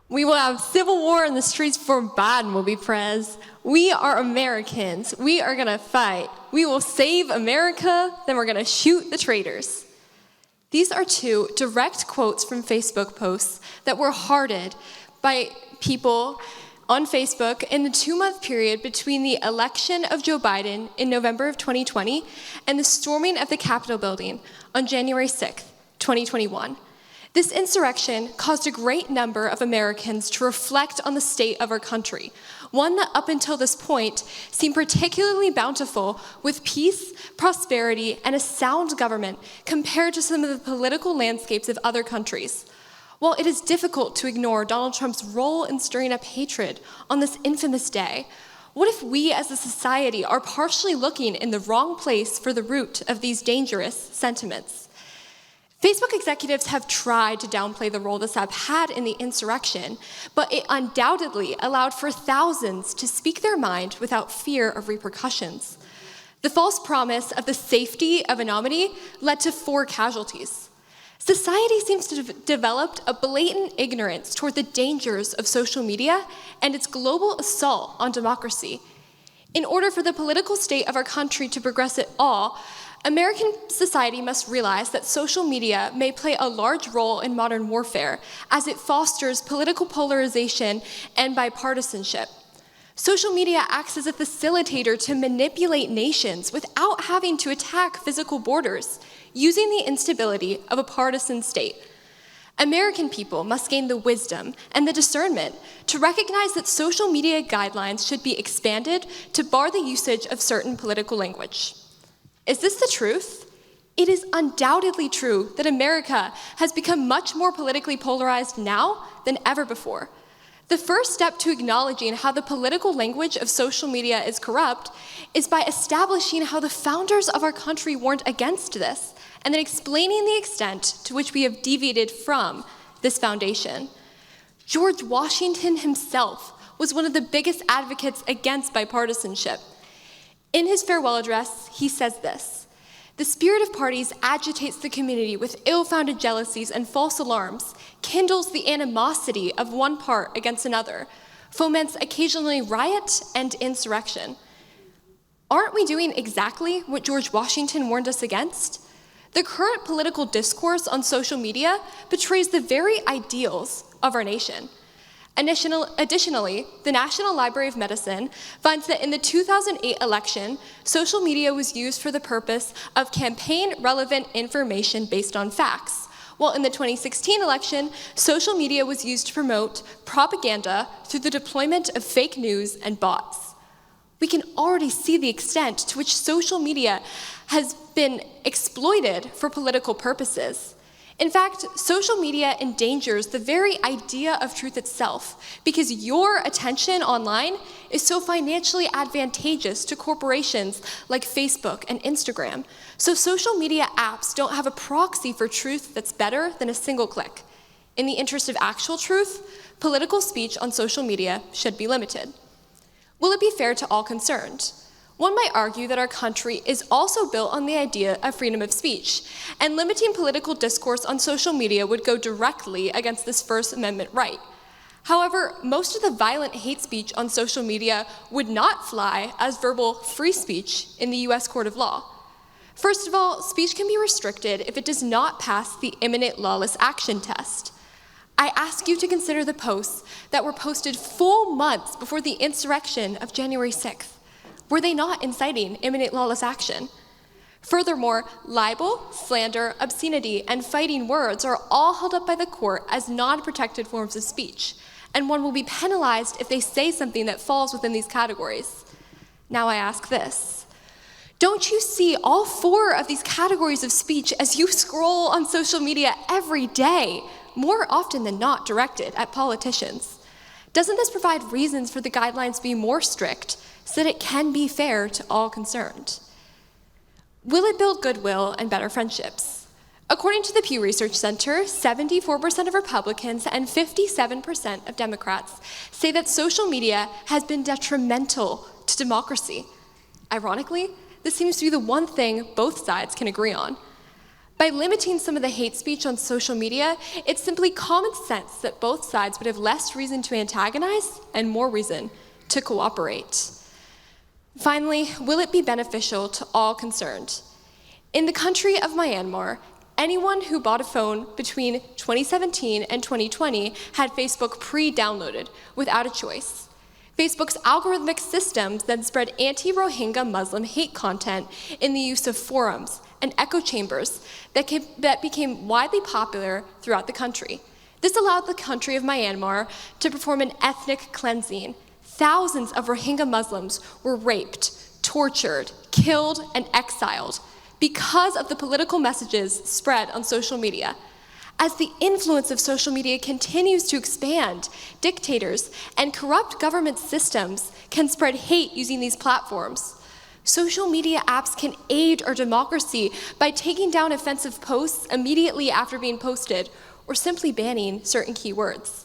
We will have civil war in the streets before Biden will be prez. We are Americans. We are gonna fight. We will save America, then we're gonna shoot the traitors. These are two direct quotes from Facebook posts that were hearted by people on Facebook in the 2-month period between the election of Joe Biden in November of 2020 and the storming of the Capitol building on January 6th, 2021. This insurrection caused a great number of Americans to reflect on the state of our country, one that up until this point seemed particularly bountiful with peace, prosperity, and a sound government compared to some of the political landscapes of other countries. While it is difficult to ignore Donald Trump's role in stirring up hatred on this infamous day, what if we as a society are partially looking in the wrong place for the root of these dangerous sentiments? Facebook executives have tried to downplay the role this app had in the insurrection, but it undoubtedly allowed for thousands to speak their mind without fear of repercussions. The false promise of the safety of anonymity led to 4 casualties. Society seems to have developed a blatant ignorance toward the dangers of social media and its global assault on democracy. In order for the political state of our country to progress at all, American society must realize that social media may play a large role in modern warfare as it fosters political polarization and bipartisanship. Social media acts as a facilitator to manipulate nations without having to attack physical borders, using the instability of a partisan state. American people must gain the wisdom and the discernment to recognize that social media guidelines should be expanded to bar the usage of certain political language. Is this the truth? It is undoubtedly true that America has become much more politically polarized now than ever before. The first step to acknowledging how the political language of social media is corrupt is by establishing how the founders of our country warned against this, and then explaining the extent to which we have deviated from this foundation. George Washington himself was one of the biggest advocates against bipartisanship. In his farewell address, he says this: "The spirit of parties agitates the community with ill-founded jealousies and false alarms, kindles the animosity of one part against another, foments occasionally riot and insurrection." Aren't we doing exactly what George Washington warned us against? The current political discourse on social media betrays the very ideals of our nation. Additionally, the National Library of Medicine finds that in the 2008 election, social media was used for the purpose of campaign-relevant information based on facts, while in the 2016 election, social media was used to promote propaganda through the deployment of fake news and bots. We can already see the extent to which social media has been exploited for political purposes. In fact, social media endangers the very idea of truth itself because your attention online is so financially advantageous to corporations like Facebook and Instagram. So social media apps don't have a proxy for truth that's better than a single click. In the interest of actual truth, political speech on social media should be limited. Will it be fair to all concerned? One might argue that our country is also built on the idea of freedom of speech, and limiting political discourse on social media would go directly against this First Amendment right. However, most of the violent hate speech on social media would not fly as verbal free speech in the US Court of Law. First of all, speech can be restricted if it does not pass the imminent lawless action test. I ask you to consider the posts that were posted full months before the insurrection of January 6th. Were they not inciting imminent lawless action? Furthermore, libel, slander, obscenity, and fighting words are all held up by the court as non-protected forms of speech, and one will be penalized if they say something that falls within these categories. Now I ask this: don't you see all 4 of these categories of speech as you scroll on social media every day, more often than not directed at politicians? Doesn't this provide reasons for the guidelines to be more strict so that it can be fair to all concerned? Will it build goodwill and better friendships? According to the Pew Research Center, 74% of Republicans and 57% of Democrats say that social media has been detrimental to democracy. Ironically, this seems to be the one thing both sides can agree on. By limiting some of the hate speech on social media, it's simply common sense that both sides would have less reason to antagonize and more reason to cooperate. Finally, will it be beneficial to all concerned? In the country of Myanmar, anyone who bought a phone between 2017 and 2020 had Facebook pre-downloaded without a choice. Facebook's algorithmic systems then spread anti-Rohingya Muslim hate content in the use of forums and echo chambers that became widely popular throughout the country. This allowed the country of Myanmar to perform an ethnic cleansing. Thousands of Rohingya Muslims were raped, tortured, killed, and exiled because of the political messages spread on social media. As the influence of social media continues to expand, dictators and corrupt government systems can spread hate using these platforms. Social media apps can aid our democracy by taking down offensive posts immediately after being posted, or simply banning certain keywords.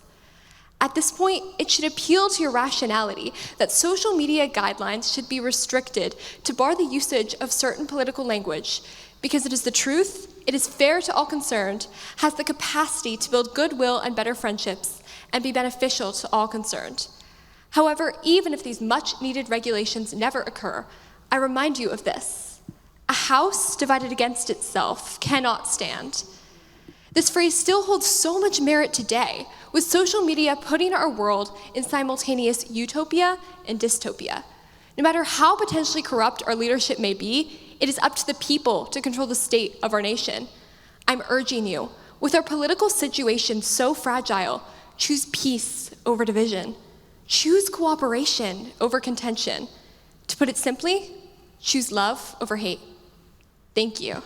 At this point, it should appeal to your rationality that social media guidelines should be restricted to bar the usage of certain political language, because it is the truth, it is fair to all concerned, has the capacity to build goodwill and better friendships, and be beneficial to all concerned. However, even if these much-needed regulations never occur, I remind you of this: a house divided against itself cannot stand. This phrase still holds so much merit today, with social media putting our world in simultaneous utopia and dystopia. No matter how potentially corrupt our leadership may be, it is up to the people to control the state of our nation. I'm urging you, with our political situation so fragile, choose peace over division. Choose cooperation over contention. To put it simply, choose love over hate. Thank you.